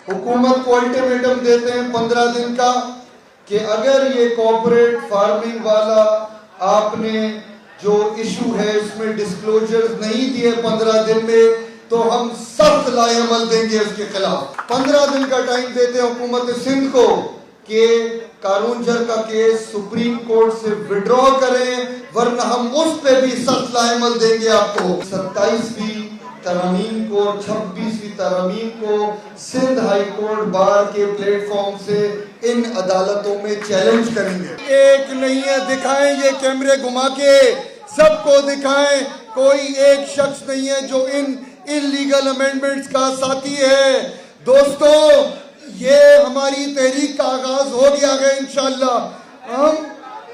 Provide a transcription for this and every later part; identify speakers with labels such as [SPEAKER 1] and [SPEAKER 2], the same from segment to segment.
[SPEAKER 1] हुकूमत को अल्टीमेटम देते हैं 15 दिन का कि अगर ये कॉर्पोरेट फार्मिंग वाला आपने जो इशू है इसमें डिस्क्लोजर्स नहीं दिए 15 दिन में तो हम सख्त लाएअमल देंगे उसके खिलाफ। 15 दिन का टाइम देते हैं हुकूमत सिंध को कि कारूंजर का केस सुप्रीम कोर्ट से विड्रॉ करें, वरना हम उस पे भी सख्त लाएअमल देंगे आपको। 27वीं तरमीम को 26वीं तरमीम को सिंध हाई कोर्ट बार के प्लेटफॉर्म से इन अदालतों में चैलेंज करेंगे। एक नहीं है, दिखाएं ये कैमरे घुमा के, सबको दिखाएं। कोई एक शख्स नहीं है जो इन इलीगल अमेंडमेंट्स का साथी है। दोस्तों, ये हमारी तहरीक का आगाज हो गया है। इंशाअल्लाह हम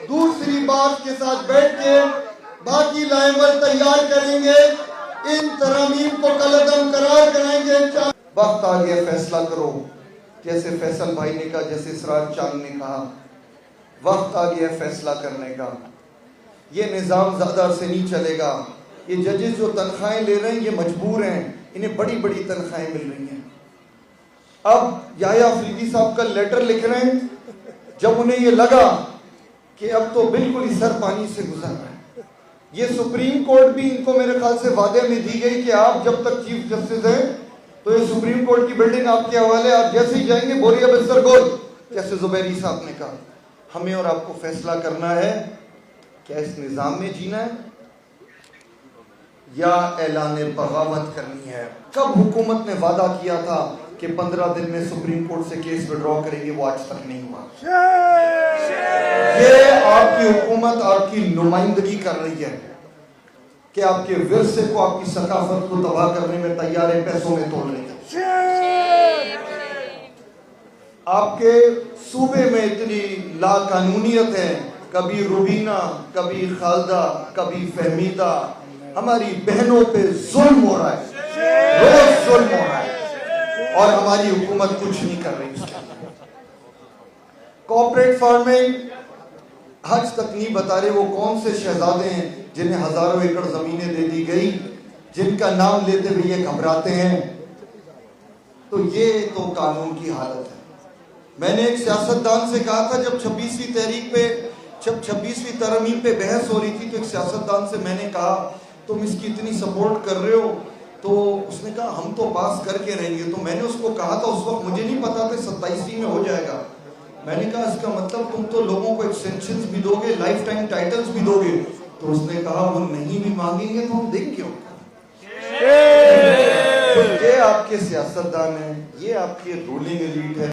[SPEAKER 1] दूसरी बात के साथ बैठ के बाकी लाएअमल तैयार करेंगे, इन तरमीम को कलअदम करार कराएंगे इंशाअल्लाह। वक्त आ गया फैसला करो, जैसे फैसल भाई ने कहा, जैसे इसरार चांद ने कहा, वक्त आ गया फैसला करने का। ये निज़ाम ज़्यादा से नहीं चलेगा। ये जजेस जो तनख्वाहें ले रहे हैं ये मजबूर हैं, इन्हें बड़ी बड़ी तनख्वाहें मिल रही हैं। अब याया अफरीदी साहब का लेटर लिख रहे हैं जब उन्हें ये लगा कि अब तो बिल्कुल ही सर पानी से गुजर रहा है। ये सुप्रीम कोर्ट भी इनको मेरे ख्याल से वादे में दी गई कि आप जब तक चीफ जस्टिस हैं तो ये सुप्रीम कोर्ट की बिल्डिंग आपके हवाले, आप जैसे ही जाएंगे बोरिया बिस्तर गोल, जैसे जुबैरी साहब ने कहा। हमें और आपको फैसला करना है, क्या इस निज़ाम में जीना है या ऐलान बगावत करनी है। कब हुकूमत ने वादा किया था कि 15 दिन में सुप्रीम कोर्ट से केस विड्रॉ करेंगे, वो आज तक नहीं हुआ। ये आपकी हुकूमत आपकी नुमाइंदगी कर रही है कि आपके विरसे को, आपकी सकाफत को तबाह करने में तैयार है, पैसों में तोड़ रही है। आपके सूबे में इतनी लाकानूनियत है, कभी रुबीना, कभी खालदा, कभी फहमीदा, हमारी बहनों पे जुल्म हो रहा है, रोज जुल्म हो रहा है और हमारी हुकूमत कुछ नहीं कर रही। कॉर्पोरेट फार्मिंग हज तक नहीं बता रहे वो कौन से शहजादे हैं जिन्हें हजारों एकड़ जमीनें दे दी गई, जिनका नाम लेते हुए ये घबराते हैं। तो ये तो कानून की हालत है। मैंने एक सियासतदान से कहा था जब 26वीं तहरीक पे, जब 26वीं तरमीम पे बहस हो रही थी, तो एक सियासतदान से मैंने कहा तुम इसकी इतनी सपोर्ट कर रहे हो, तो उसने कहा हम तो पास करके रहेंगे। तो मैंने उसको कहा था, उस वक्त मुझे नहीं पता था 27वीं में हो जाएगा। मैंने कहा इसका मतलब तुम तो लोगों को एक्सटेंशंस भी दोगे, लाइफ टाइम टाइटल्स भी दोगे। तो उसने कहा वो नहीं भी मांगेंगे तो हम देंगे उनका। तो ये आपके सियासतदान हैं, ये आपकी रूलिंग एलीट है।